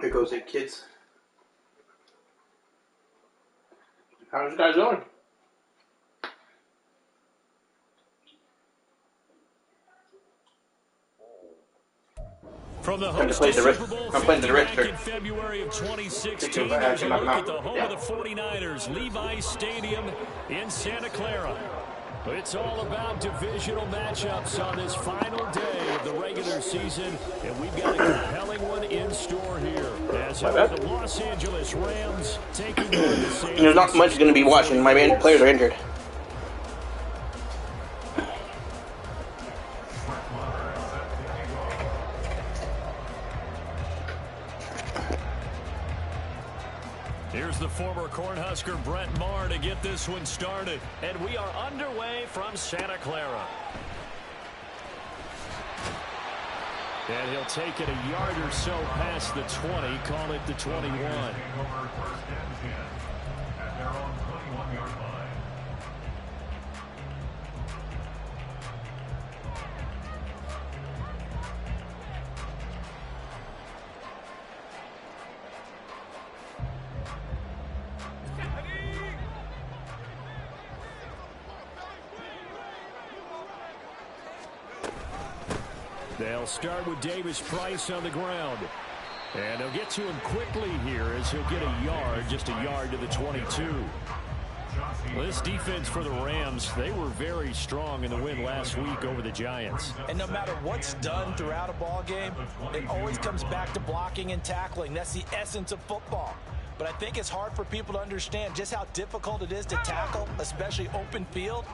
Here goes it, kids. How's you guys doing? From the host of Super Bowl 50 back in February of 2016, there's a look at the home of the 49ers, Levi's Stadium in Santa Clara. It's all about divisional matchups on this final day of the regular season, and we've got a compelling one in store here. As the Los Angeles Rams taking on the San There's not much going to be watching. My main players are injured. Here's the former Cornhusker Brett Maher to get this one started. And we are underway from Santa Clara. And he'll take it a yard or so past the 20, call it the 21. They'll start with Davis Price on the ground. And they'll get to him quickly here as he'll get a yard, just a yard to the 22. Well, this defense for the Rams, they were very strong in the win last week over the Giants. And no matter what's done throughout a ball game, it always comes back to blocking and tackling. That's the essence of football. But I think it's hard for people to understand just how difficult it is to tackle, especially open field.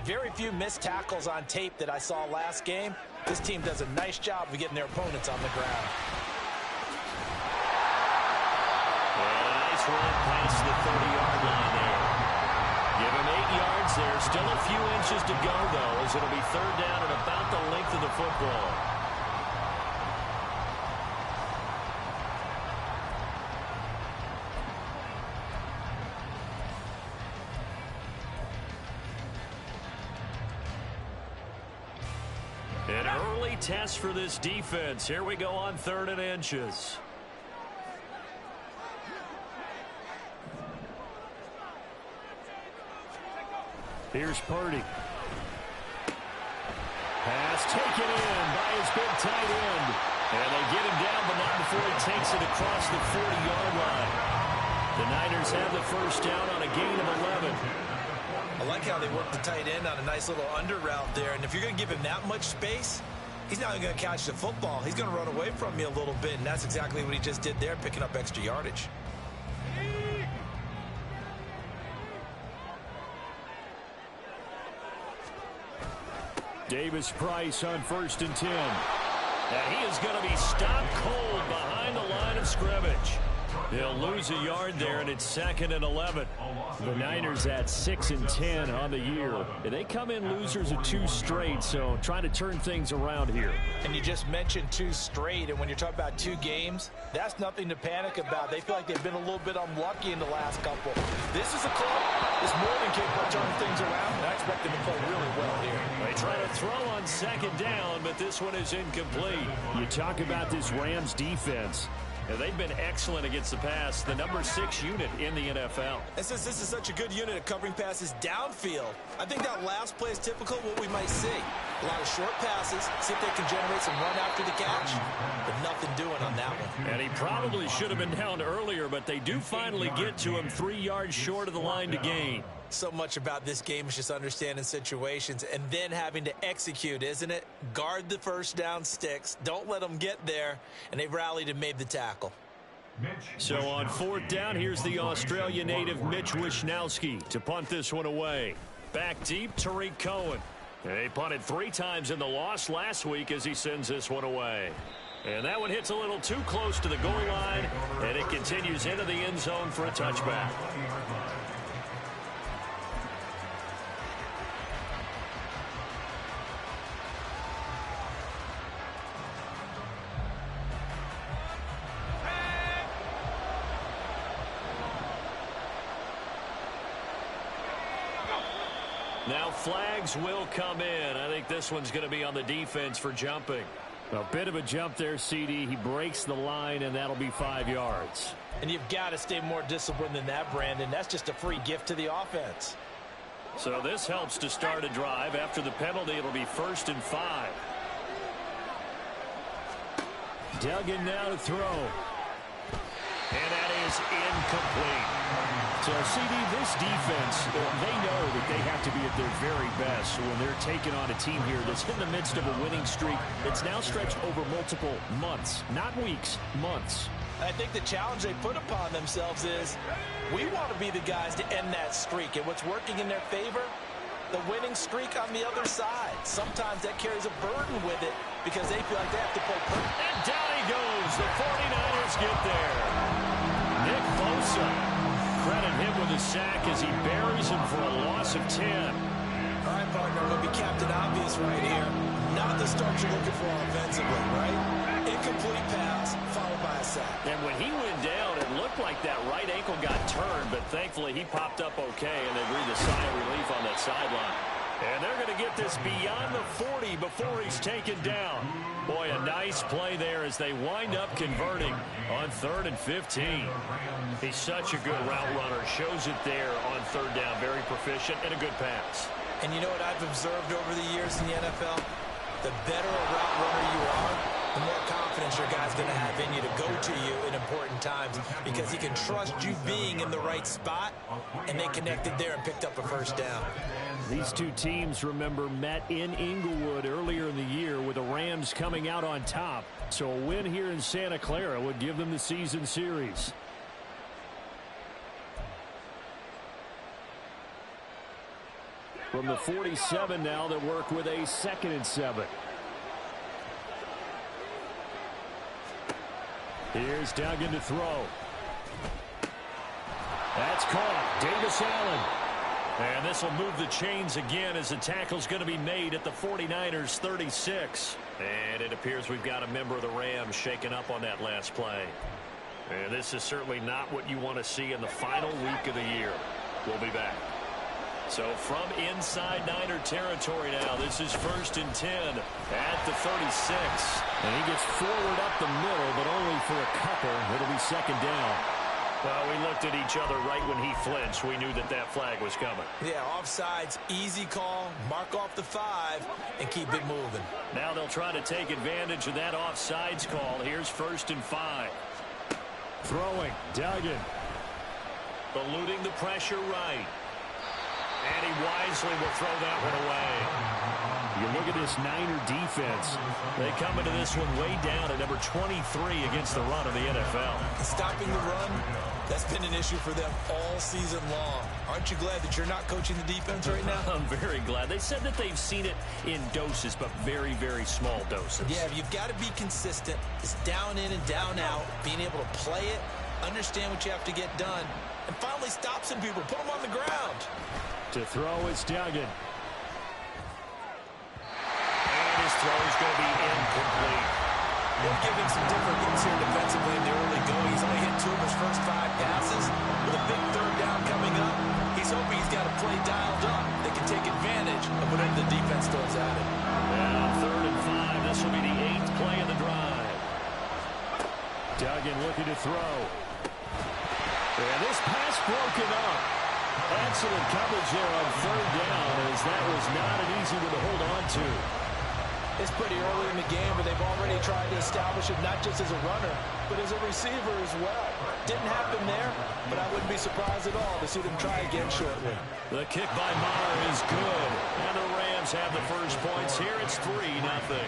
Very few missed tackles on tape that I saw last game. This team does a nice job of getting their opponents on the ground. And a nice run past the 30-yard line there. Give him 8 yards there. Still a few inches to go, though, as it'll be third down at about the length of the football. An early test for this defense. Here we go on 3rd and inches. Here's Purdy. Pass taken in by his big tight end. And they get him down, but not before he takes it across the 40-yard line. The Niners have the first down on a gain of 11. I like how they work the tight end on a nice little under route there. And if you're going to give him that much space, he's not going to catch the football. He's going to run away from you a little bit, and that's exactly what he just did there, picking up extra yardage. Davis Price on 1st and 10. And he is going to be stopped cold behind the line of scrimmage. They'll lose a yard there, and it's 2nd and 11. The Niners at 6 and 10 on the year. And they come in losers of 2 straight, so trying to turn things around here. And you just mentioned 2 straight, and when you're talking about 2 games, that's nothing to panic about. They feel like they've been a little bit unlucky in the last couple. This is a club that's more than capable of turning things around, and I expect them to play really well here. They try to throw on 2nd down, but this one is incomplete. You talk about this Rams defense. And they've been excellent against the pass, the number 6 unit in the NFL. And since this is such a good unit at covering passes downfield, I think that last play is typical of what we might see. A lot of short passes, see if they can generate some run after the catch, but nothing doing on that one. And he probably should have been down earlier, but they do finally get to him 3 yards short of the line to gain. So much about this game is just understanding situations and then having to execute, isn't it? Guard the first down sticks. Don't let them get there. And they rallied and made the tackle. So on 4th down, here's the Australia native Mitch Wishnowsky to punt this one away. Back deep, Tariq Cohen. They punted 3 times in the loss last week as he sends this one away. And that one hits a little too close to the goal line, and it continues into the end zone for a touchback. Now flags will come in. I think this one's going to be on the defense for jumping. A bit of a jump there, CD. He breaks the line, and that'll be 5 yards. And you've got to stay more disciplined than that, Brandon. That's just a free gift to the offense. So this helps to start a drive. After the penalty, it'll be 1st and 5. Duggan now to throw. And that is incomplete. So, CD, this defense, they know that they have to be at their very best when they're taking on a team here that's in the midst of a winning streak. It's now stretched over multiple months, not weeks, months. I think the challenge they put upon themselves is we want to be the guys to end that streak. And what's working in their favor? The winning streak on the other side. Sometimes that carries a burden with it because they feel like they have to play perfect. And down he goes. The 49ers get there. Nick Bosa. Credit him with a sack as he buries him for a loss of 10. All right, partner, it'll be Captain Obvious right here. Not the start you're looking for offensively, right? Incomplete pass, followed by a sack. And when he went down, it looked like that right ankle got turned, but thankfully he popped up okay, and they breathed a sigh of relief on that sideline. And they're going to get this beyond the 40 before he's taken down. Boy, a nice play there as they wind up converting on 3rd and 15. He's such a good route runner. Shows it there on 3rd down. Very proficient and a good pass. And you know what I've observed over the years in the NFL? The better a route runner you are, the more confidence your guy's going to have in you to go to you in important times because he can trust you being in the right spot, and they connected there and picked up a 1st down. These two teams, remember, met in Inglewood earlier in the year with the Rams coming out on top. So a win here in Santa Clara would give them the season series. From the 47 now, they work with a 2nd and 7. Here's Duggan to throw. That's caught. Davis Allen. And this will move the chains again as the tackle's going to be made at the 49ers 36. And it appears we've got a member of the Rams shaken up on that last play. And this is certainly not what you want to see in the final week of the year. We'll be back. So from inside Niner territory now, this is 1st and 10 at the 36. And he gets forward up the middle, but only for a couple. It'll be 2nd down. Well, we looked at each other right when he flinched. We knew that that flag was coming. Yeah, offsides, easy call, mark off the 5, and keep it moving. Now they'll try to take advantage of that offsides call. Here's 1st and 5. Throwing, Duggan. Eluding the pressure right. And he wisely will throw that one away. You look at this Niner defense. They come into this one way down at number 23 against the run of the NFL. Stopping the run, that's been an issue for them all season long. Aren't you glad that you're not coaching the defense right now? I'm very glad. They said that they've seen it in doses, but very, very small doses. Yeah, you've got to be consistent. It's down in and down out, being able to play it, understand what you have to get done, and finally stop some people, put them on the ground. To throw is Duggan. And his throw is going to be incomplete. They'll give him some different looks here defensively in the early going. He's only hit 2 of his first 5 passes. With a big 3rd down coming up, he's hoping he's got a play dialed up that can take advantage of whatever the defense throws at him. Now 3rd and 5. This will be the 8th play of the drive. Duggan looking to throw. And this pass broken up. Excellent coverage there on 3rd down, as that was not an easy one to hold on to. It's pretty early in the game, but they've already tried to establish it not just as a runner, but as a receiver as well. Didn't happen there, but I wouldn't be surprised at all to see them try again shortly. The kick by Maher is good, and the Rams have the first points here. It's 3-0.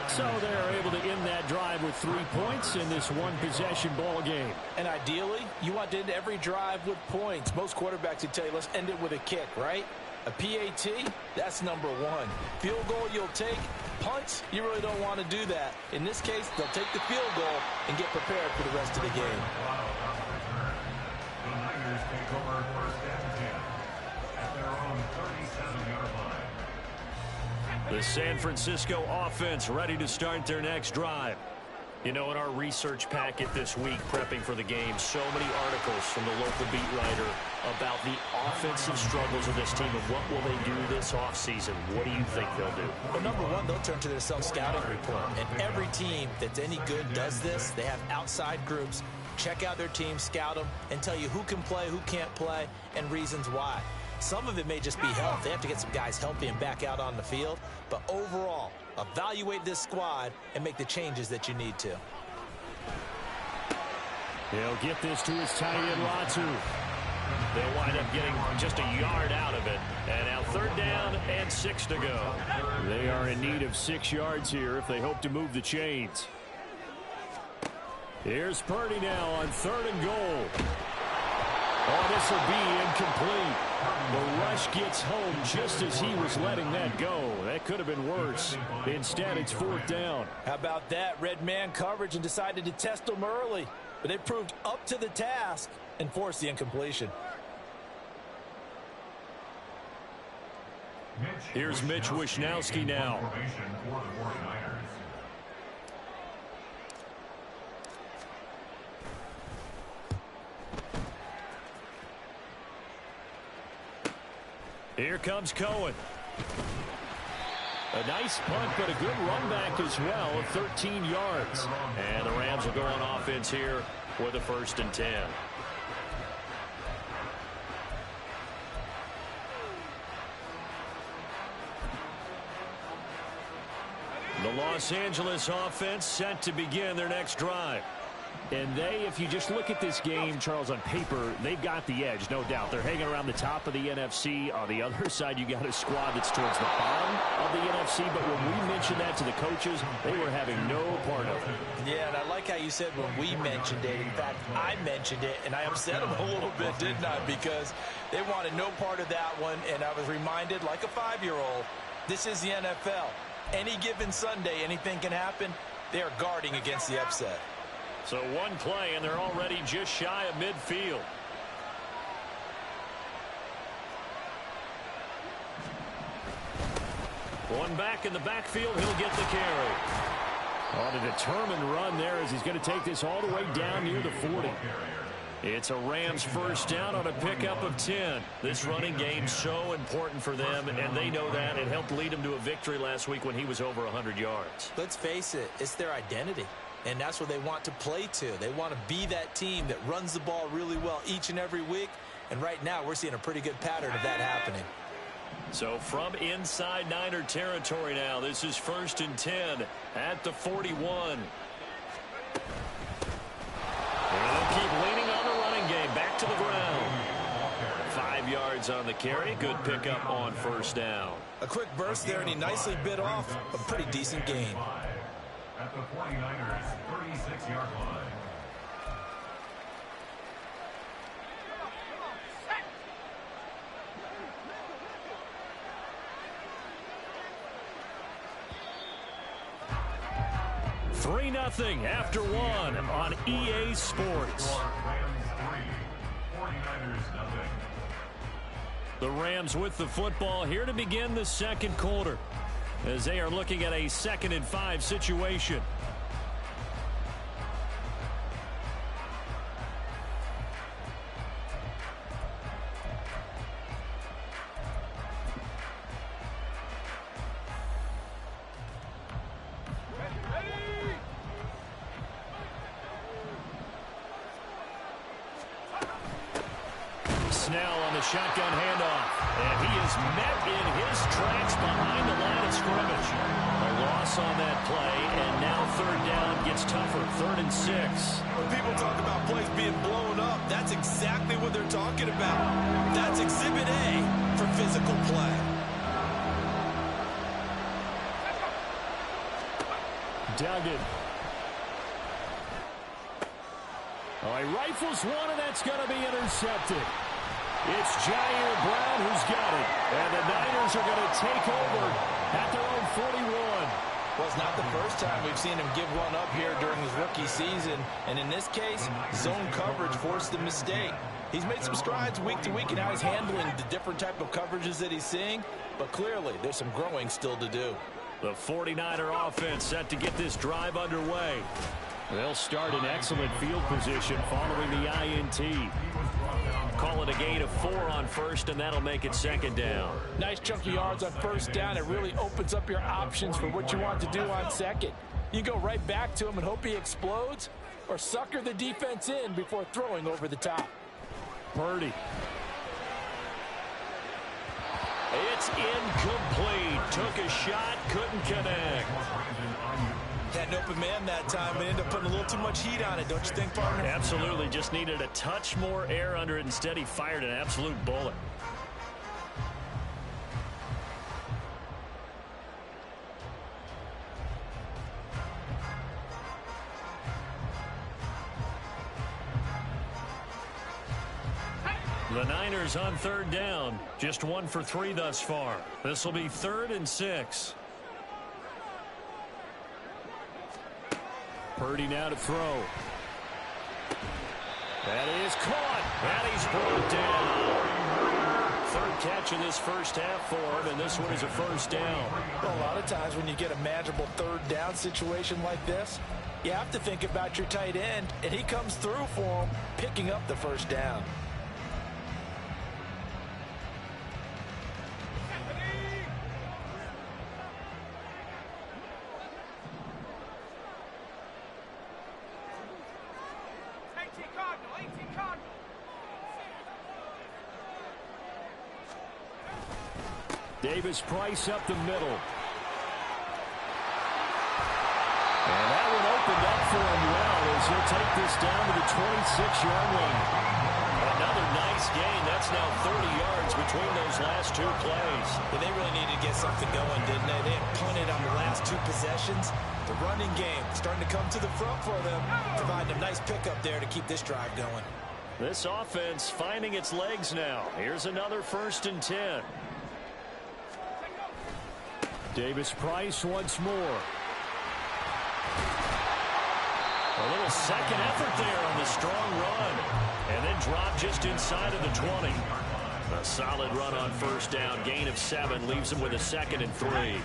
So they're able to end that drive with 3 points in this one-possession ball game. And ideally, you want to end every drive with points. Most quarterbacks would tell you, let's end it with a kick, right? A PAT, that's number 1. Field goal you'll take. Punts, you really don't want to do that. In this case, they'll take the field goal and get prepared for the rest of the game. The Niners take over 1st and 10 at their own 37-yard line. The San Francisco offense ready to start their next drive. You know, in our research packet this week, prepping for the game, so many articles from the local beat writer about the offensive struggles of this team and what will they do this offseason. What do you think they'll do? Well, number one, they'll turn to their self-scouting report. And every team that's any good does this. They have outside groups. Check out their team, scout them, and tell you who can play, who can't play, and reasons why. Some of it may just be health. They have to get some guys healthy and back out on the field. But overall, evaluate this squad and make the changes that you need to. He'll get this to his tight end, Latu. They'll wind up getting just a yard out of it. And now 3rd down and 6 to go. They are in need of 6 yards here if they hope to move the chains. Here's Purdy now on 3rd and goal. Oh, this will be incomplete. The rush gets home just as he was letting that go. That could have been worse. Instead, it's 4th down. How about that? Red man coverage and decided to test them early. But they proved up to the task and forced the incompletion. Here's Mitch Wishnowski now. Here comes Cohen. A nice punt, but a good run back as well of 13 yards. And the Rams will go on offense here with a 1st and 10. The Los Angeles offense set to begin their next drive. And they, if you just look at this game, Charles, on paper, they've got the edge, no doubt. They're hanging around the top of the NFC. On the other side, you got a squad that's towards the bottom of the NFC. But when we mentioned that to the coaches, they were having no part of it. Yeah, and I like how you said when we mentioned it. In fact, I mentioned it, and I upset them a little bit, didn't I? Because they wanted no part of that one, and I was reminded, like a 5-year-old, this is the NFL. Any given Sunday, anything can happen. They are guarding against the upset. So one play, and they're already just shy of midfield. One back in the backfield, he'll get the carry. On a determined run there as he's going to take this all the way down near the 40. It's a Rams 1st down on a pickup of 10. This running game so important for them, and they know that. It helped lead them to a victory last week when he was over 100 yards. Let's face it, it's their identity. And that's what they want to play to. They want to be that team that runs the ball really well each and every week. And right now, we're seeing a pretty good pattern of that happening. So from inside Niner territory now, this is 1st and 10 at the 41. And they'll keep leaning on the running game. Back to the ground. 5 yards on the carry. Good pickup on 1st down. A quick burst there, and he nicely bit off a pretty decent gain. At the 49ers, 36-yard line. Three 3-0 after one on EA Sports. The Rams with the football here to begin the 2nd quarter as they are looking at a 2nd and 5 situation. Shotgun handoff, and he is met in his tracks behind the line of scrimmage. A loss on that play, and now 3rd down gets tougher, 3rd and 6. When people talk about plays being blown up, that's exactly what they're talking about. That's Exhibit A for physical play. Duggan. Oh, he rifles one, and that's going to be intercepted. It's Jair Brown who's got it. And the Niners are going to take over at their own 41. Well, it's not the first time we've seen him give one up here during his rookie season. And in this case, zone coverage forced the mistake. He's made some strides week to week in how he's handling the different type of coverages that he's seeing. But clearly, there's some growing still to do. The 49er offense set to get this drive underway. They'll start in excellent field position following the INT. Call it a gain of 4 on first, and that'll make it second down. Nice chunk of yards on first down. It really opens up your options for what you want to do on second. You go right back to him and hope he explodes, or sucker the defense in before throwing over the top. Purdy. It's incomplete. Took a shot, couldn't connect. Had an open man that time, but ended up putting a little too much heat on it, don't you think, partner? Absolutely. Just needed a touch more air under it. Instead, he fired an absolute bullet. The Niners on third down. Just 1 for 3 thus far. This will be 3rd and 6. Purdy now to throw. That is caught. And he's brought down. 3rd catch of this first half for him, and this one is a first down. Well, a lot of times when you get a manageable 3rd down situation like this, you have to think about your tight end, and he comes through for him, picking up the first down. Davis-Price up the middle. And that one opened up for him well as he'll take this down to the 26-yard line. Another nice gain. That's now 30 yards between those last 2 plays. Yeah, they really needed to get something going, didn't they? They had punted on the last 2 possessions. The running game starting to come to the front for them, providing a nice pickup there to keep this drive going. This offense finding its legs now. Here's another 1st and 10. Davis-Price once more. A little second effort there on the strong run. And then drop just inside of the 20. A solid run on first down. Gain of 7 leaves him with a 2nd and 3.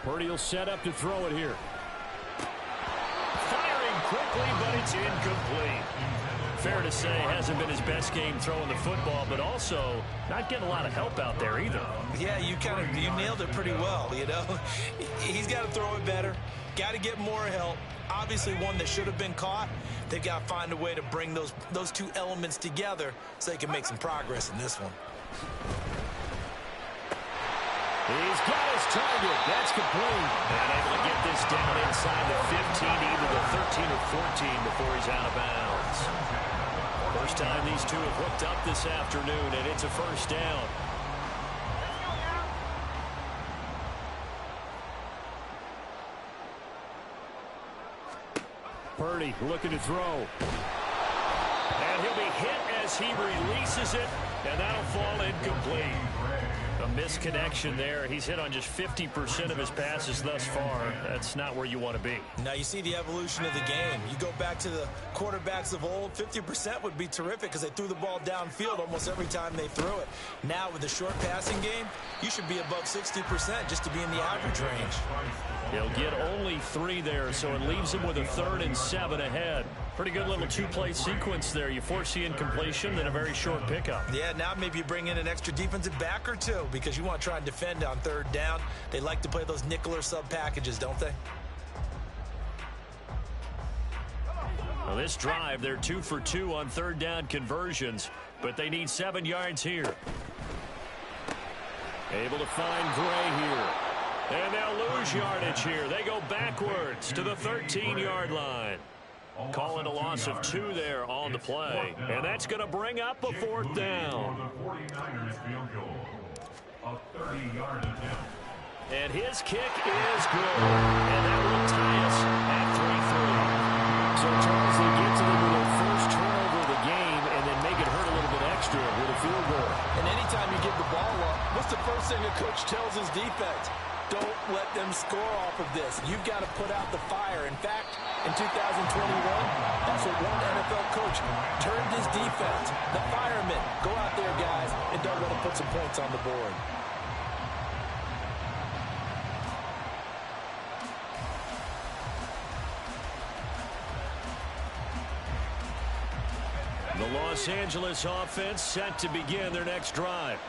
Purdy will set up to throw it here. Firing quickly, but it's incomplete. Fair to say, hasn't been his best game throwing the football, but also not getting a lot of help out there either. Yeah, you nailed it pretty well, you know. He's got to throw it better, got to get more help. Obviously one that should have been caught. They've got to find a way to bring those 2 elements together so they can make some progress in this one. He's got his target. That's complete. And able to get this down inside the 15, either the 13 or 14 before he's out of bounds. First time these 2 have hooked up this afternoon, and it's a first down. Purdy looking to throw. And he'll be hit as he releases it, and that'll fall incomplete. A misconnection there. He's hit on just 50% of his passes thus far. That's not where you want to be. Now you see the evolution of the game. You go back to the quarterbacks of old, 50% would be terrific because they threw the ball downfield almost every time they threw it. Now with the short passing game, you should be above 60% just to be in the average range. He'll get only 3 there, so it leaves him with a 3rd and 7 ahead. Pretty good little 2-play sequence there. You force the incompletion, then a very short pickup. Yeah, now maybe you bring in an extra defensive back or 2 because you want to try and defend on 3rd down. They like to play those nickel or sub packages, don't they? Well, this drive, they're 2 for 2 on 3rd down conversions, but they need 7 yards here. Able to find Gray here. And they'll lose yardage here. They go backwards to the 13-yard line. Call it a loss of 2 there on the play. And that's going to bring up a 4th down. The 49ers field goal. A 30-yard attempt. And his kick is good. And that will tie us at 3-3. So, Charles, they get to them with their first turnover of the game and then make it hurt a little bit extra with a field goal. And anytime you give the ball up, what's the first thing a coach tells his defense? Don't let them score off of this. You've got to put out the fire. In fact, in 2021, that's what one NFL coach turned his defense. The firemen, go out there, guys, and don't let them put some points on the board. Los Angeles offense set to begin their next drive.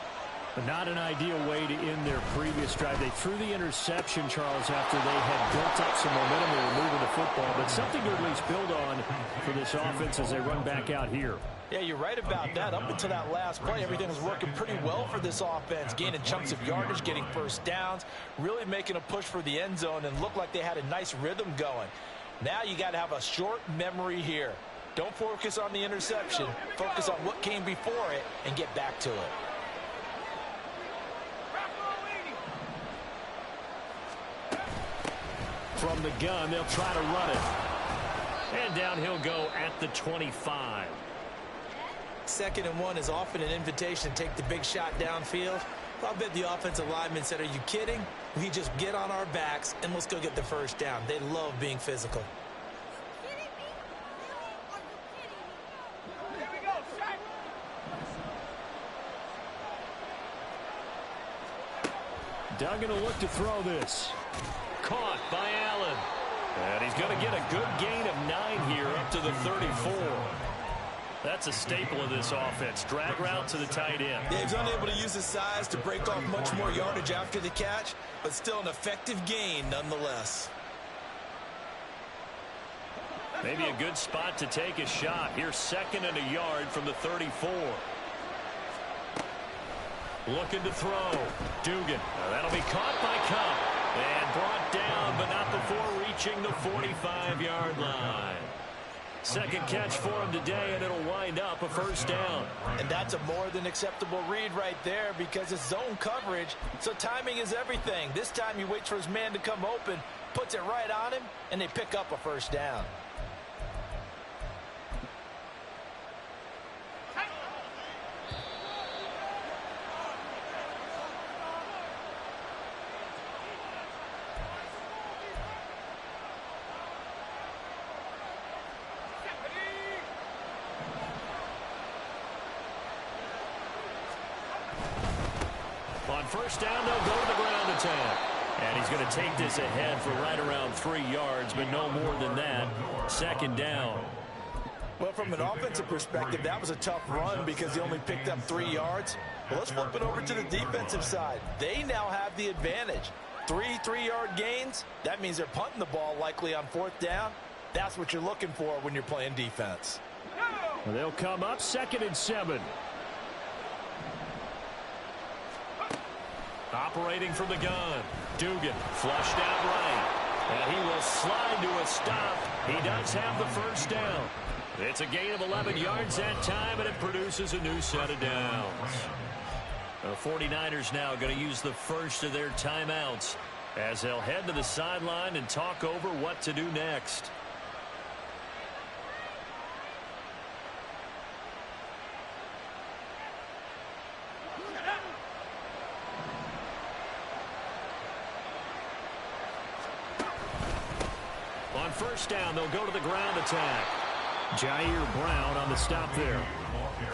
But not an ideal way to end their previous drive. They threw the interception, Charles, after they had built up some momentum and were moving the football. But something to at least build on for this offense as they run back out here. Yeah, you're right about that. Up until that last play, everything was working pretty well for this offense. Gaining chunks of yardage, getting first downs, really making a push for the end zone, and looked like they had a nice rhythm going. Now you got to have a short memory here. Don't focus on the interception. Focus on what came before it and get back to it. From the gun, they'll try to run it. And down he'll go at the 25. 2nd and 1 is often an invitation to take the big shot downfield. I bet the offensive lineman said, are you kidding? We just get on our backs and let's go get the first down. They love being physical. Duggan will look to throw this. Caught by Allen. And he's going to get a good gain of 9 here up to the 34. That's a staple of this offense. Drag route to the tight end. Yeah, he's unable to use his size to break off much more yardage after the catch, but still an effective gain nonetheless. Maybe a good spot to take a shot. Here's 2nd and a yard from the 34. Looking to throw. Dugan. Now that'll be caught by Cup. And brought down, but not before reaching the 45-yard line. 2nd catch for him today, and it'll wind up a first down. And that's a more than acceptable read right there because it's zone coverage, so timing is everything. This time he waits for his man to come open, puts it right on him, and they pick up a first down. On first down, they'll go to the ground attack. And he's going to take this ahead for right around 3 yards, but no more than that. 2nd down. Well, from an offensive perspective, that was a tough run because he only picked up 3 yards. Well, let's flip it over to the defensive side. They now have the advantage. 3 3-yard gains. That means they're punting the ball likely on 4th down. That's what you're looking for when you're playing defense. Well, they'll come up 2nd and 7. Operating from the gun. Dugan flushed out right. And he will slide to a stop. He does have the first down. It's a gain of 11 yards that time, and it produces a new set of downs. The 49ers now going to use the first of their timeouts as they'll head to the sideline and talk over what to do next. On first down, they'll go to the ground attack. Jair Brown on the stop there.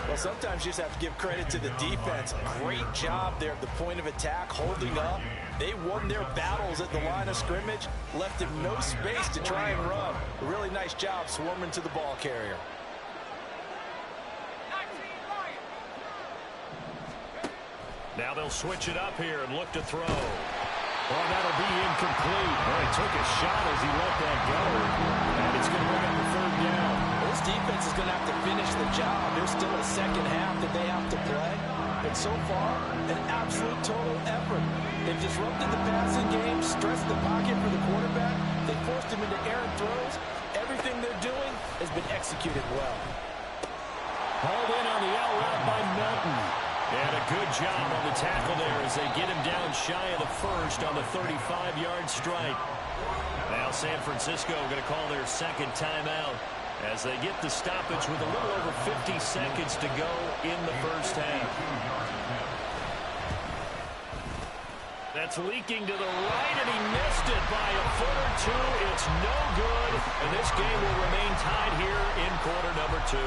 Well, sometimes you just have to give credit to the defense. Great job there at the point of attack, holding up. They won their battles at the line of scrimmage, left him no space to try and run. A really nice job swarming to the ball carrier. Now they'll switch it up here and look to throw. Oh, that'll be incomplete. Oh, he took a shot as he let that go. And it's going to bring up the 3rd down. This defense is going to have to finish the job. There's still a 2nd half that they have to play. But so far, an absolute total effort. They've disrupted the passing game, stressed the pocket for the quarterback. They forced him into errant throws. Everything they're doing has been executed well. Hauled in on the out route by Melton. And a good job on the tackle there as they get him down shy of the first on the 35-yard strike. Now San Francisco going to call their 2nd timeout as they get the stoppage with a little over 50 seconds to go in the first half. That's leaking to the right, and he missed it by a foot or two. It's no good, and this game will remain tied here in quarter number 2.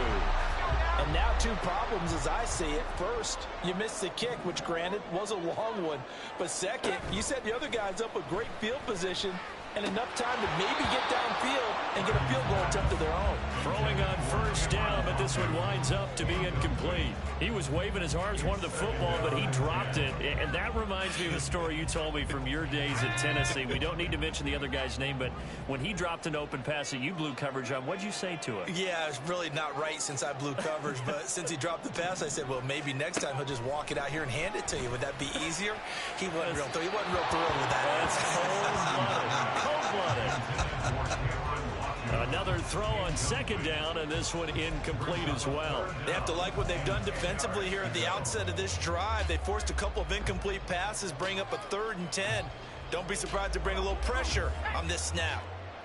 And now 2 problems as I see it. First, you missed the kick, which granted was a long one. But second, you set the other guys up with great field position. and enough time to maybe get downfield and get a field goal attempt of their own. Throwing on first down, but this one winds up to be incomplete. He was waving his arms, wanted the football, but he dropped it. And that reminds me of a story you told me from your days at Tennessee. We don't need to mention the other guy's name, but when he dropped an open pass that you blew coverage on, what'd you say to it? Yeah, it's really not right since I blew coverage, but since he dropped the pass, I said, well, maybe next time he'll just walk it out here and hand it to you. Would that be easier? He wasn't real thrilled with that. That's cold-blooded. Another throw on second down, and this one incomplete as well. They have to like what they've done defensively here at the outset of this drive. They forced a couple of incomplete passes, bring up a 3rd and 10. Don't be surprised to bring a little pressure on this snap.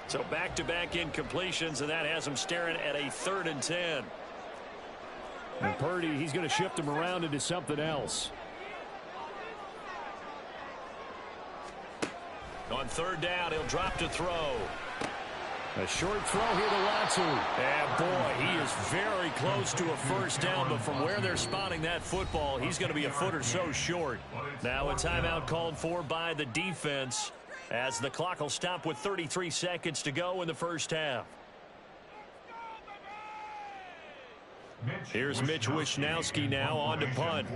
So back-to-back incompletions, and that has them staring at a 3rd and 10. And Purdy, he's going to shift him around into something else. On 3rd down, he'll drop to throw. A short throw here to Latu. And boy, he is very close to a first down, but from where they're spotting that football, he's going to be a foot or so short. Now a timeout called for by the defense as the clock will stop with 33 seconds to go in the first half. Here's Mitch Wishnowsky now on to punt.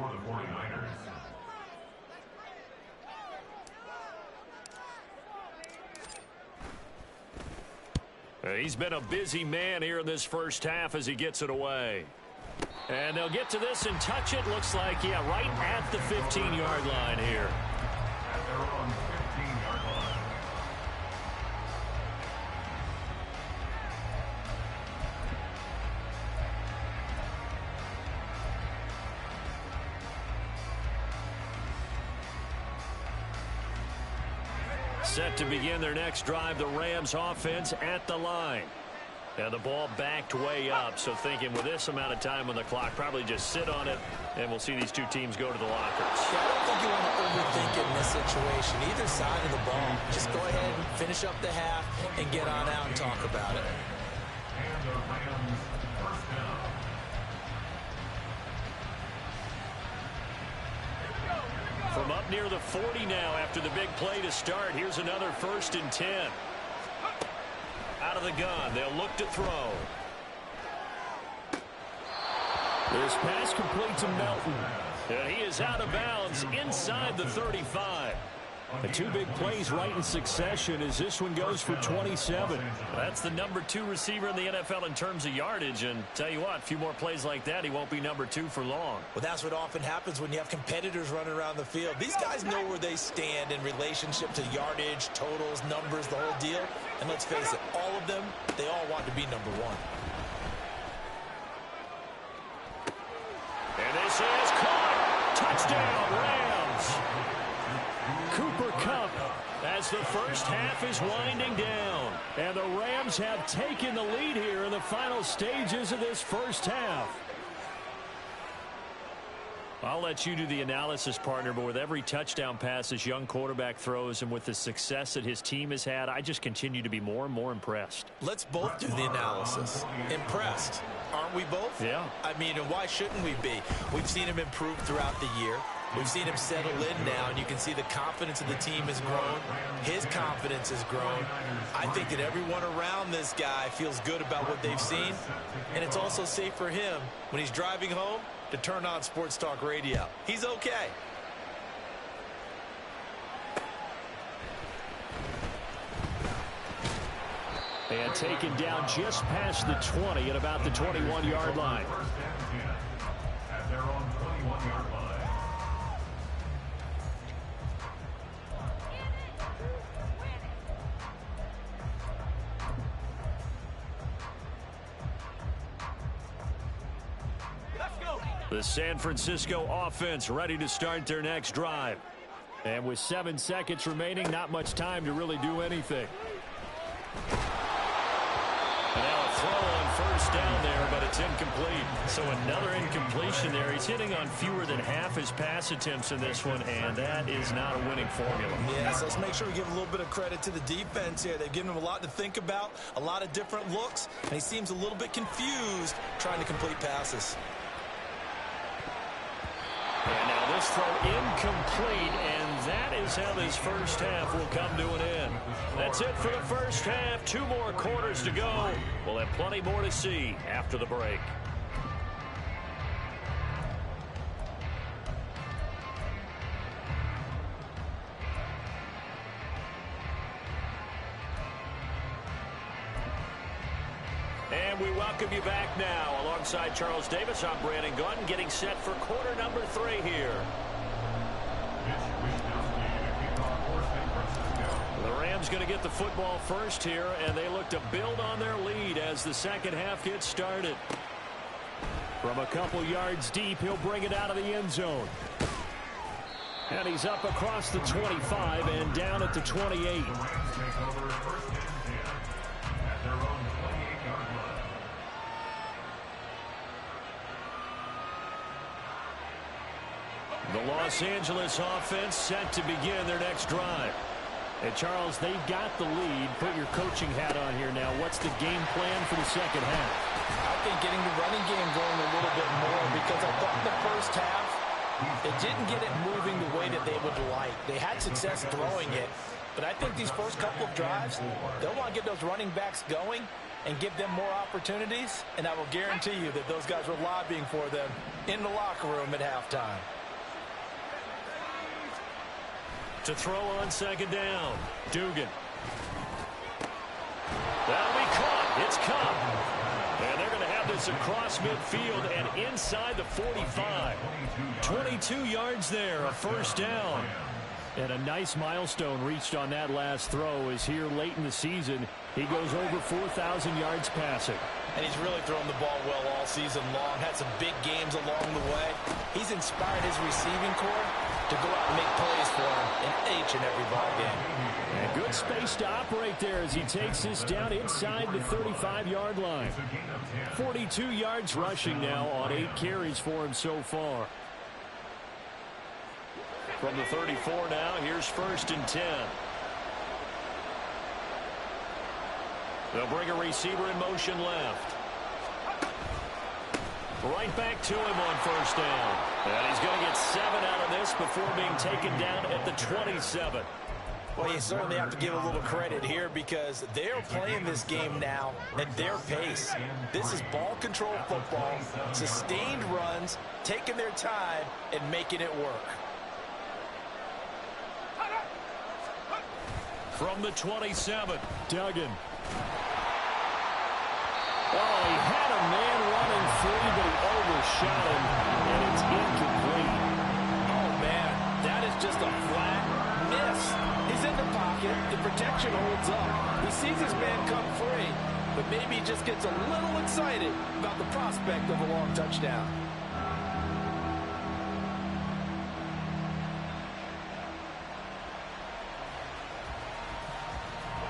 He's been a busy man here in this first half as he gets it away. And they'll get to this and touch it. Looks like, yeah, right at the 15-yard line here. At their own 15-yard line. Set to begin their next drive, the Rams offense at the line. And the ball backed way up, so thinking with this amount of time on the clock, probably just sit on it, and we'll see these two teams go to the lockers. Yeah, I don't think you want to overthink it in this situation. Either side of the ball, just go ahead and finish up the half and get on out and talk about it. And the Rams first down. From up near the 40 now after the big play to start, here's another 1st and 10. Out of the gun, they'll look to throw. This pass complete to Melton. And he is out of bounds inside the 35. The two big plays right in succession as this one goes for 27. That's the number 2 receiver in the NFL in terms of yardage. And tell you what, a few more plays like that, he won't be number 2 for long. Well, that's what often happens when you have competitors running around the field. These guys know where they stand in relationship to yardage, totals, numbers, the whole deal. And let's face it, all of them, they all want to be number 1. And this is caught. Touchdown, Rams. Cooper Kupp as the first half is winding down. and the Rams have taken the lead here in the final stages of this first half. I'll let you do the analysis, partner, but with every touchdown pass this young quarterback throws and with the success that his team has had, I just continue to be more and more impressed. Let's both do the analysis. Impressed. Aren't we both? Yeah. I mean, and why shouldn't we be? We've seen him improve throughout the year. We've seen him settle in now, and you can see the confidence of the team has grown. His confidence has grown. I think that everyone around this guy feels good about what they've seen, and it's also safe for him when he's driving home to turn on Sports Talk Radio. He's okay. And taken down just past the 20 at about the 21-yard line. At their own 21-yard line. The San Francisco offense ready to start their next drive. And with 7 seconds remaining, not much time to really do anything. And now a throw on first down there, but it's incomplete. So another incompletion there. He's hitting on fewer than half his pass attempts in this one, and that is not a winning formula. Yeah, so let's make sure we give a little bit of credit to the defense here. They've given him a lot to think about, a lot of different looks, and he seems a little bit confused trying to complete passes. And now this throw incomplete, and that is how this first half will come to an end. That's it for the first half. 2 more quarters to go. We'll have plenty more to see after the break. And we welcome you back now. Alongside Charles Davis, I'm Brandon Gunn, getting set for quarter number 3 here. The Rams going to get the football first here, and they look to build on their lead as the second half gets started. From a couple yards deep, he'll bring it out of the end zone. And he's up across the 25 and down at the 28. The Los Angeles offense set to begin their next drive. And Charles, they've got the lead. Put your coaching hat on here now. What's the game plan for the second half? I think getting the running game going a little bit more, because I thought in the first half they didn't get it moving the way that they would like. They had success throwing it, but I think these first couple of drives, they'll want to get those running backs going and give them more opportunities, and I will guarantee you that those guys were lobbying for them in the locker room at halftime. To throw on second down, Dugan. That'll be caught. It's caught. And they're going to have this across midfield and inside the 45. 22 yards there, a first down. And a nice milestone reached on that last throw is here late in the season. He goes over 4,000 yards passing. And he's really thrown the ball well all season long. Had some big games along the way. He's inspired his receiving corps to go out and make plays for him in each and every ball game. And good space to operate there as he takes this down inside the 35-yard line. 42 yards rushing now on 8 carries for him so far. From the 34 now, here's 1st and 10. They'll bring a receiver in motion left. Right back to him on first down. And he's going to get 7 out of this before being taken down at the 27. Well, you certainly have to give a little credit here because they're playing this game now at their pace. This is ball control football, sustained runs, taking their time and making it work. From the 27, Duggan. Oh, he had a man running free, but he overshot him, and it's incomplete. Oh, man, that is just a flat miss. He's in the pocket. The protection holds up. He sees his man come free, but maybe he just gets a little excited about the prospect of a long touchdown.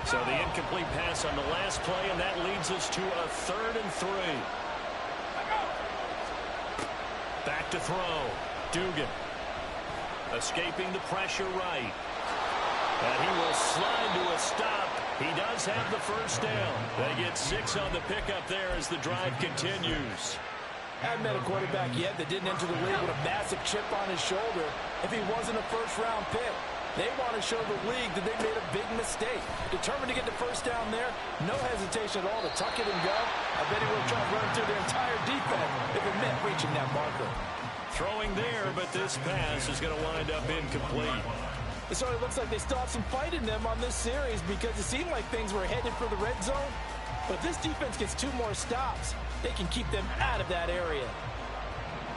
So the incomplete pass on the last play, and that leads us to a 3rd and 3. Back to throw. Dugan. Escaping the pressure right. And he will slide to a stop. He does have the first down. They get 6 on the pickup there as the drive continues. Haven't met a quarterback yet that didn't enter the league with a massive chip on his shoulder if he wasn't a first-round pick. They want to show the league that they made a big mistake. Determined to get the first down there, no hesitation at all to tuck it and go. I bet he will try to run through the entire defense if it meant reaching that marker. Throwing there, but this pass is going to wind up incomplete. It sort of looks like they still have some fight in them on this series because it seemed like things were headed for the red zone. But if this defense gets 2 more stops, they can keep them out of that area.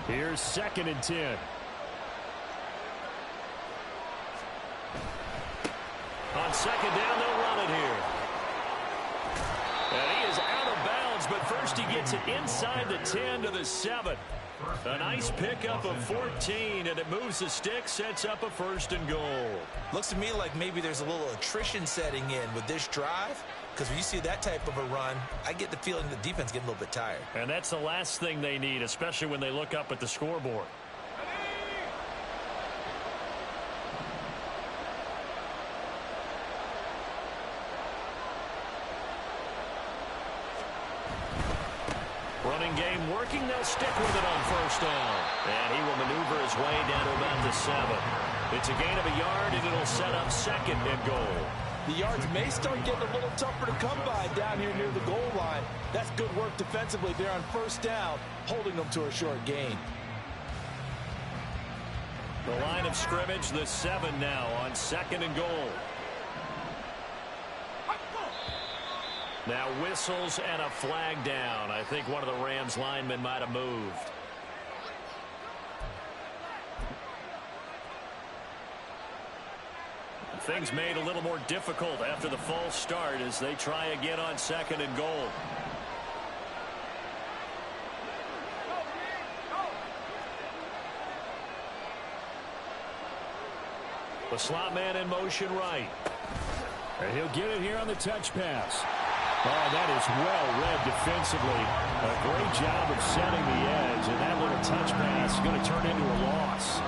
Here's 2nd and 10. On second down, they'll run it here. And he is out of bounds, but first he gets it inside the 10 to the 7. A nice pickup of 14, and it moves the stick, sets up a 1st and goal. Looks to me like maybe there's a little attrition setting in with this drive, because when you see that type of a run, I get the feeling the defense getting a little bit tired. And that's the last thing they need, especially when they look up at the scoreboard. running game working. They'll stick with it on first down. And he will maneuver his way down to about the 7. It's a gain of a yard, and it'll set up 2nd and goal. The yards may start getting a little tougher to come by down here near the goal line. That's good work defensively there on first down, holding them to a short gain. The line of scrimmage, the 7 now on 2nd and goal. Now whistles and a flag down. I think one of the Rams linemen might have moved. Things made a little more difficult after the false start as they try again on 2nd and goal. The slot man in motion right. And he'll get it here on the touch pass. Oh, that is well read defensively. A great job of setting the edge, and that little touch pass is going to turn into a loss.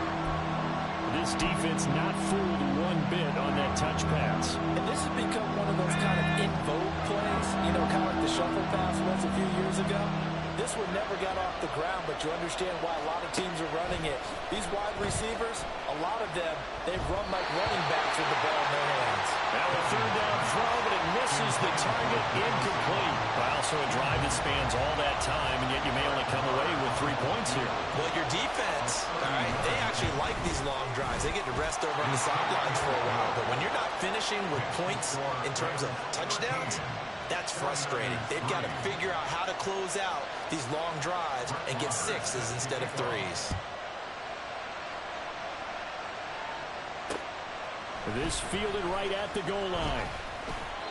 This defense not fooled one bit on that touch pass. And this has become one of those kind of in vogue plays, you know, kind of like the shuffle pass was a few years ago. This one never got off the ground, but you understand why a lot of teams are running it. These wide receivers, a lot of them, they run like running backs with the ball in their hands. Now a 3rd down throw, but it misses the target, incomplete. Also a drive that spans all that time, and yet you may only come away with 3 points here. Well, your defense, all right, they actually like these long drives. They get to rest over on the sidelines for a while, but when you're not finishing with points in terms of touchdowns, that's frustrating. They've got to figure out how to close out these long drives and get 6s instead of 3s. This fielded right at the goal line.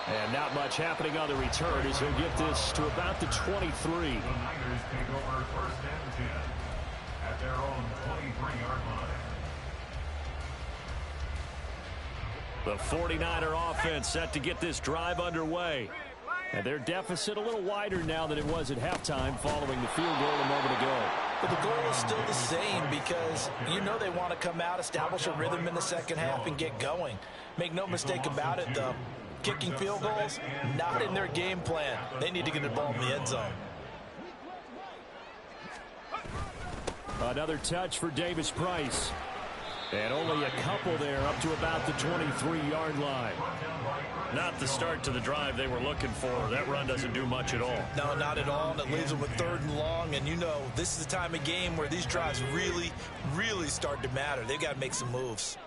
And not much happening on the return as he'll get this to about the 23. The Niners take over 1st and 10 at their own 23-yard line. The 49er offense set to get this drive underway. And their deficit a little wider now than it was at halftime following the field goal a moment ago. But the goal is still the same because you know they want to come out, establish a rhythm in the second half, and get going. Make no mistake about it, though. Kicking field goals, not in their game plan. They need to get the ball in the end zone. Another touch for Davis Price. And only a couple there up to about the 23-yard line. Not the start to the drive they were looking for. That run doesn't do much at all. No, not at all. And it leaves them with 3rd and long. And you know, this is the time of game where these drives really, really start to matter. They've got to make some moves.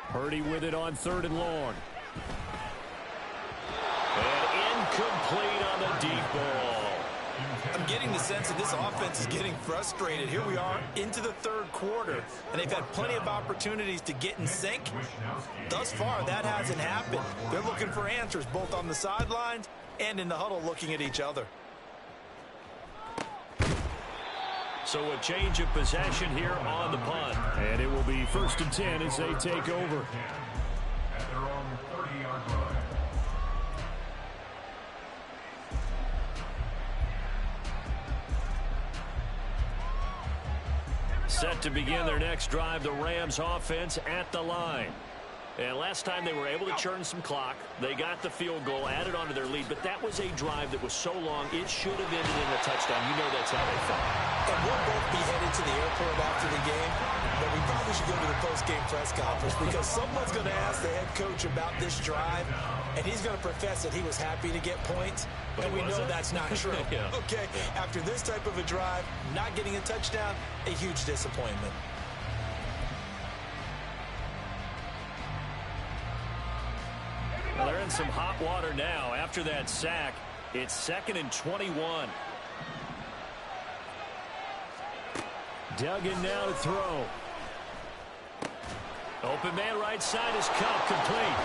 Purdy with it on 3rd and long. And incomplete on the deep ball. I'm getting the sense that this offense is getting frustrated. Here we are into the 3rd quarter, and they've had plenty of opportunities to get in sync. Thus far, that hasn't happened. They're looking for answers both on the sidelines and in the huddle looking at each other. So a change of possession here on the punt. And it will be 1st and 10 as they take over. At their own 30-yard line. Set to begin their next drive, the Rams offense at the line. And last time they were able to churn some clock. They got the field goal, added on to their lead, but that was a drive that was so long it should have ended in a touchdown. You know that's how they felt. And we'll both be headed to the airport after the game, but we probably should go to the post-game press conference because someone's going to ask the head coach about this drive, and he's going to profess that he was happy to get points, and we know that's not true. Yeah. Okay, after this type of a drive, not getting a touchdown, a huge disappointment. Well, they're in some hot water now. After that sack, it's 2nd and 21. Duggan now to throw. Open man right side is caught, complete.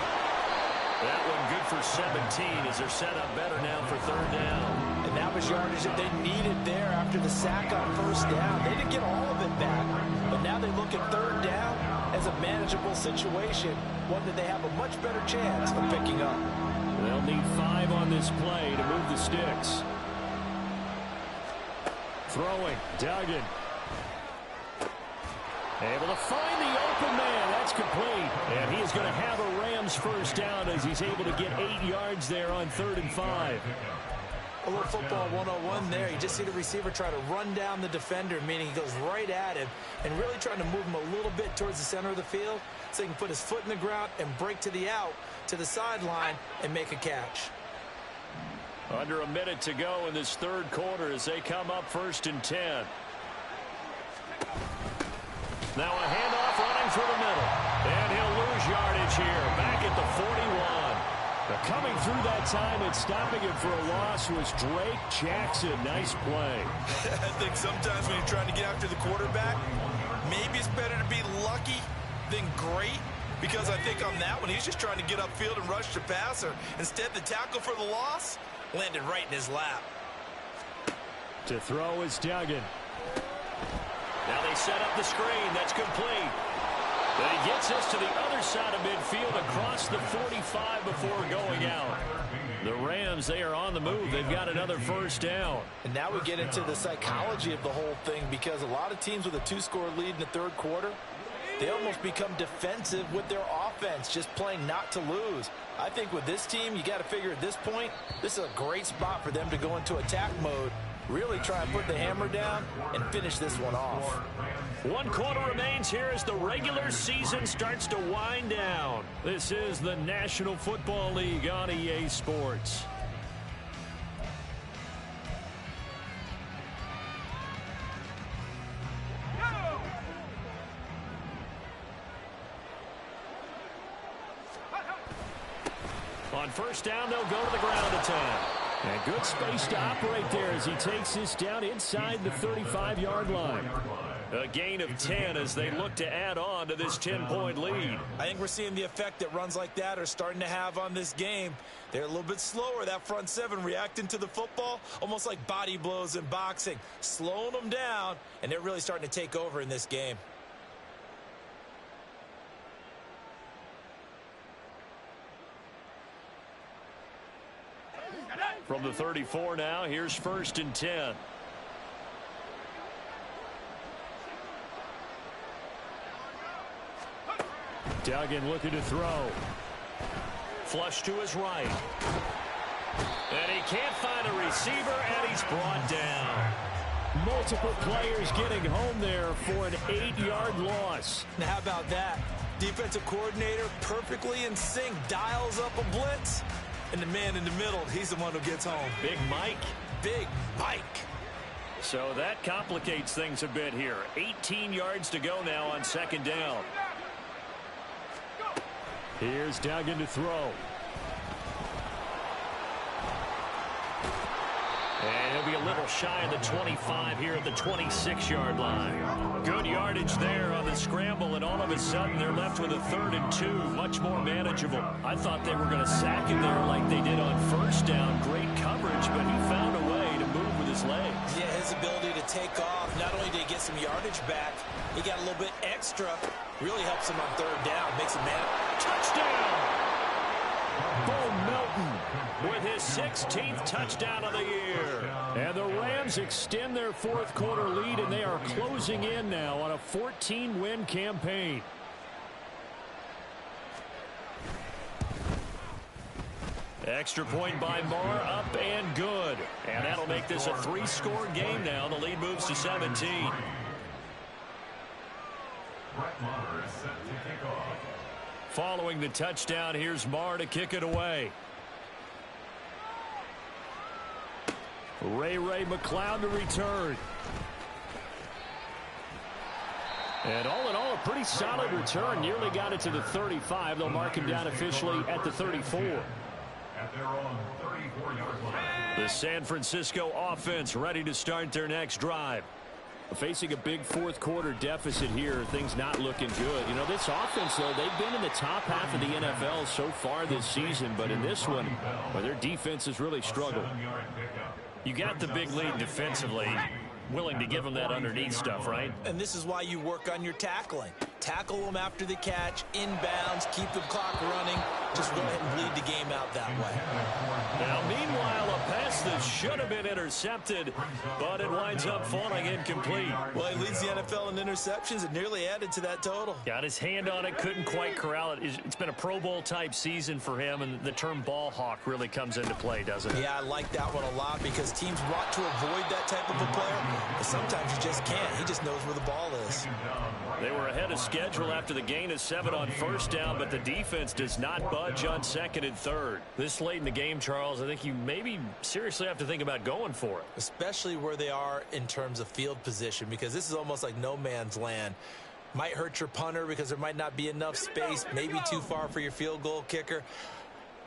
That one good for 17 as they're set up better now for 3rd down. And that was yardage that they needed there after the sack on 1st down. They didn't get all of it back, but now they look at 3rd down as a manageable situation, one that they have a much better chance of picking up. They'll need 5 on this play to move the sticks. Throwing, Duggan. Able to find the open man. That's complete. And he is going to have a Rams 1st down as he's able to get 8 yards there on 3rd and 5. A little football 101 there. You just see the receiver try to run down the defender, meaning he goes right at him and really trying to move him a little bit towards the center of the field so he can put his foot in the ground and break to the out, to the sideline, and make a catch. Under a minute to go in this third quarter as they come up 1st and 10. Now a handoff running through the middle. And he'll lose yardage here. Back at the 41. Coming through that time and stopping him for a loss was Drake Jackson. Nice play. I think sometimes when you're trying to get after the quarterback, maybe it's better to be lucky than great. Because I think on that one, he's just trying to get upfield and rush the passer. Instead, the tackle for the loss landed right in his lap. To throw is Duggan. Now they set up the screen. That's complete. But he gets us to the other side of midfield across the 45 before going out. The Rams, they are on the move. They've got another first down. And now we get into the psychology of the whole thing, because a lot of teams with a 2-score lead in the third quarter, they almost become defensive with their offense, just playing not to lose. I think with this team, you got to figure at this point, this is a great spot for them to go into attack mode, really try and put the hammer down and finish this one off. 1 quarter remains here as the regular season starts to wind down. This is the National Football League on EA Sports. On first down, they'll go to the ground attack. And good space to operate there as he takes this down inside the 35-yard line. A gain of 10 as they look to add on to this 10-point lead. I think we're seeing the effect that runs like that are starting to have on this game. They're a little bit slower, that front seven, reacting to the football, almost like body blows in boxing, slowing them down, and they're really starting to take over in this game. From the 34 now, here's 1st and 10. Duggan looking to throw. Flush to his right. And he can't find a receiver, and he's brought down. Multiple players getting home there for an 8-yard loss. Now, how about that? Defensive coordinator perfectly in sync, dials up a blitz. And the man in the middle, he's the one who gets home. Big Mike. Big Mike. So that complicates things a bit here. 18 yards to go now on 2nd down. Here's Duggan to throw. And he'll be a little shy of the 25 here at the 26-yard line. Good yardage there on the scramble, and all of a sudden they're left with a 3rd and 2. Much more manageable. I thought they were going to sack him there like they did on first down. Great coverage, but he found a way to move with his legs. Yeah, his ability to take off. Not only did he get some yardage back, he got a little bit extra. Really helps him on 3rd down. Makes him manageable. Touchdown! Bo Melton with his 16th touchdown of the year. And the Rams extend their 4th quarter lead, and they are closing in now on a 14-win campaign. Extra point by Marr, up and good. And that'll make this a 3-score game now. The lead moves to 17. Brett Maher is set to kick off. Following the touchdown, here's Marr to kick it away. Ray McCloud to return. And all in all, a pretty solid return. Nearly got it to the 35. They'll mark him down officially at the 34. At their own 34-yard line. The San Francisco offense ready to start their next drive. Facing a big 4th quarter deficit here, things not looking good. You know, this offense, though, they've been in the top half of the NFL so far this season, but in this one, well, their defense has really struggled. You got the big lead defensively. Willing to give them that underneath stuff, right? And this is why you work on your tackling. Tackle them after the catch, inbounds, keep the clock running. Just go ahead and bleed the game out that way. Now, meanwhile, a pass that should have been intercepted, but it winds up falling incomplete. Well, he leads the NFL in interceptions and nearly added to that total. Got his hand on it, couldn't quite corral it. It's been a Pro Bowl type season for him, and the term ball hawk really comes into play, doesn't it? Yeah, I like that one a lot because teams want to avoid that type of a player, but sometimes you just can't. He just knows where the ball is. They were ahead of schedule after the gain of 7 on first down, but the defense does not budge on second and third. This late in the game, Charles, I think you maybe seriously have to think about going for it. Especially where they are in terms of field position, because this is almost like no man's land. Might hurt your punter because there might not be enough space, maybe too far for your field goal kicker.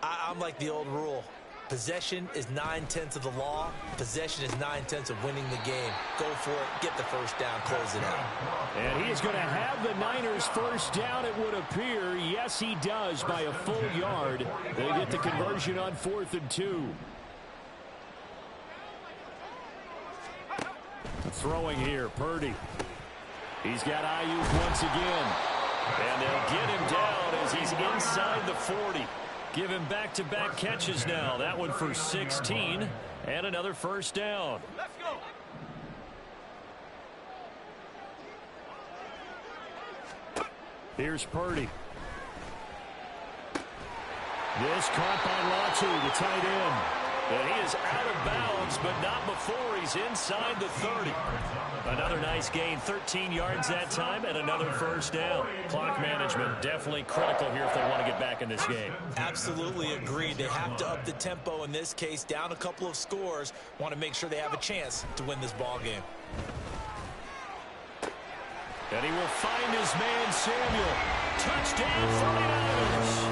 I'm like the old rule. Possession is 9/10 of the law. Possession is 9/10 of winning the game. Go for it. Get the first down. Close it out. And he's going to have the Niners first down, it would appear. Yes, he does by a full yard. They get the conversion on 4th and 2. Throwing here, Purdy. He's got Ayuk once again. And they'll get him down as he's inside the 40. Give him back-to-back catches now. That one for 16 and another first down. Let's go. Here's Purdy. This caught by Latu, the tight end. And he is out of bounds, but not before he's inside the 30. Another nice gain, 13 yards that time, and another first down. Clock management definitely critical here if they want to get back in this game. Absolutely agreed. They have to up the tempo in this case, down a couple of scores. Want to make sure they have a chance to win this ball game. And he will find his man, Samuel. Touchdown, 49ers.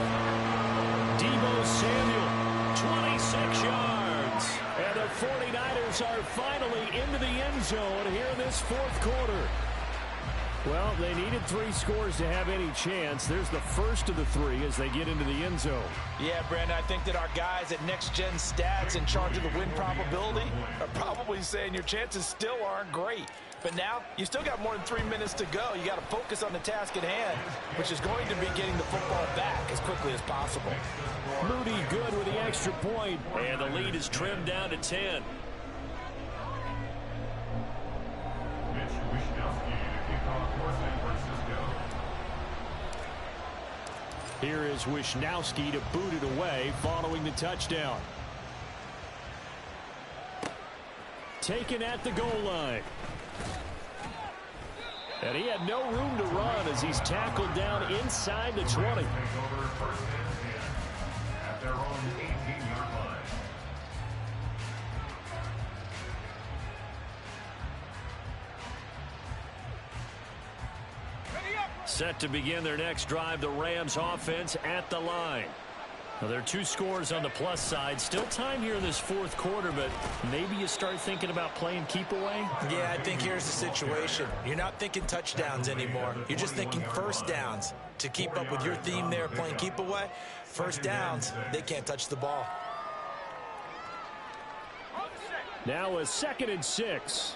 Deebo Samuel, 26 yards. And the 49ers are finally into the end zone here in this fourth quarter. Well, they needed 3 scores to have any chance. There's the first of the 3 as they get into the end zone. Yeah, Brandon, I think that our guys at Next Gen Stats in charge of the win probability are probably saying your chances still aren't great. But now, you still got more than 3 minutes to go. You got to focus on the task at hand, which is going to be getting the football back as quickly as possible. Moody good with the extra point. And the lead is trimmed down to 10. Here is Wisnowski to boot it away following the touchdown. Taken at the goal line. And he had no room to run as he's tackled down inside the 20. At their own 18-yard line. Set to begin their next drive, the Rams offense at the line. Well, there are 2 scores on the plus side. Still time here in this fourth quarter, but maybe you start thinking about playing keep away? Yeah, I think here's the situation. You're not thinking touchdowns anymore. You're just thinking first downs. To keep up with your theme there, playing keep away, first downs, they can't touch the ball. Now a 2nd and 6.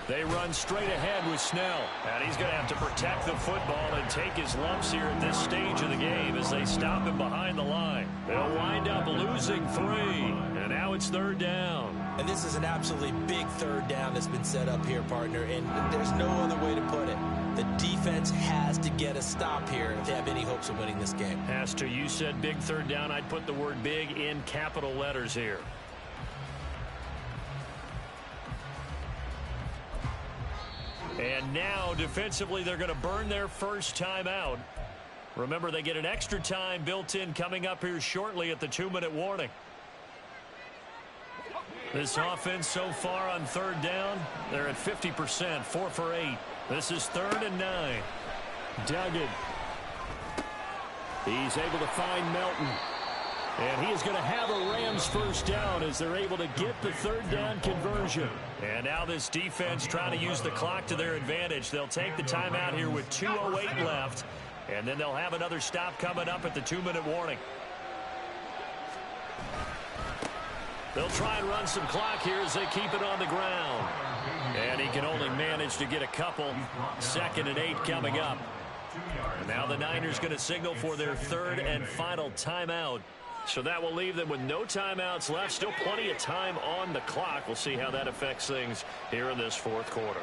They run straight ahead with Snell. And he's going to have to protect the football and take his lumps here at this stage of the game as they stop him behind the line. They'll wind up losing 3. And now it's 3rd down. And this is an absolutely big 3rd down that's been set up here, partner. And there's no other way to put it. The defense has to get a stop here if they have any hopes of winning this game. Has to. You said big 3rd down. I'd put the word big in capital letters here. And now, defensively, they're going to burn their first time out. Remember, they get an extra time built in coming up here shortly at the 2-minute warning. This offense so far on 3rd down, they're at 50%, 4 for 8. This is 3rd and 9. Duggan. He's able to find Melton. And he is going to have a Rams first down as they're able to get the 3rd down conversion. And now this defense trying to use the clock to their advantage. They'll take the timeout here with 2:08 left. And then they'll have another stop coming up at the 2-minute warning. They'll try and run some clock here as they keep it on the ground. And he can only manage to get a couple. 2nd and 8 coming up. And now the Niners going to signal for their 3rd and final timeout. So that will leave them with no timeouts left. Still plenty of time on the clock. We'll see how that affects things here in this 4th quarter.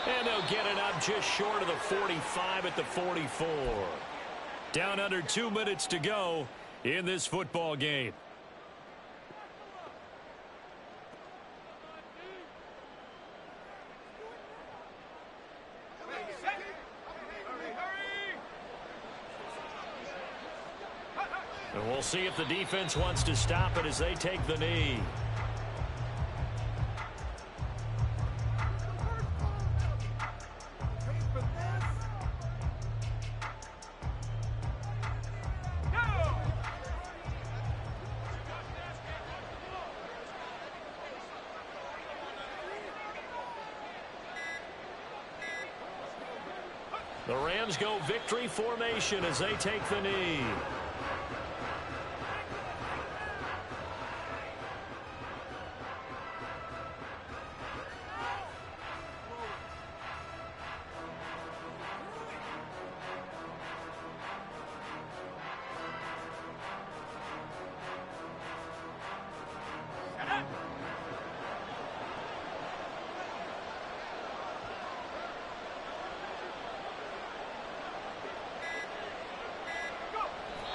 And they'll get it up just short of the 45 at the 44. Down under 2 minutes to go in this football game. And we'll see if the defense wants to stop it as they take the knee. The Rams go victory formation as they take the knee.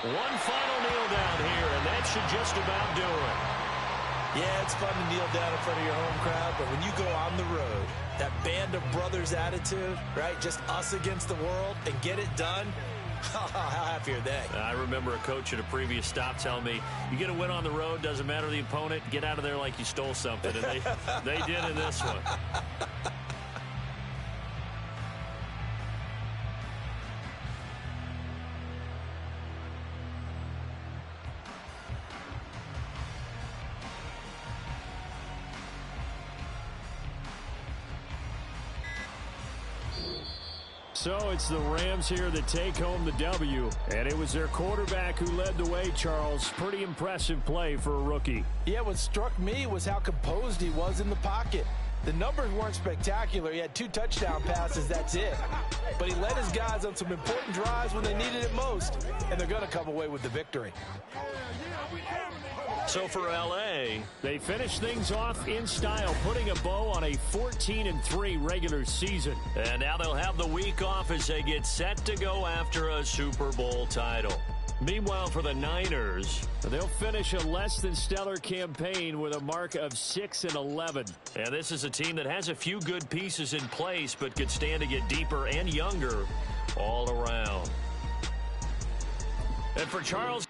One final kneel down here, and that should just about do it. Yeah, it's fun to kneel down in front of your home crowd, but when you go on the road, that band of brothers attitude, right? Just us against the world and get it done. How happy are they? I remember a coach at a previous stop telling me, you get a win on the road, doesn't matter the opponent, get out of there like you stole something. And they did in this one. So it's the Rams here that take home the W. And it was their quarterback who led the way, Charles. Pretty impressive play for a rookie. Yeah, what struck me was how composed he was in the pocket. The numbers weren't spectacular. He had 2 touchdown passes, that's it. But he led his guys on some important drives when they needed it most. And they're going to come away with the victory. So for L.A., they finish things off in style, putting a bow on a 14-3 regular season. And now they'll have the week off as they get set to go after a Super Bowl title. Meanwhile, for the Niners, they'll finish a less than stellar campaign with a mark of 6-11. And this is a team that has a few good pieces in place, but could stand to get deeper and younger all around. And for Charles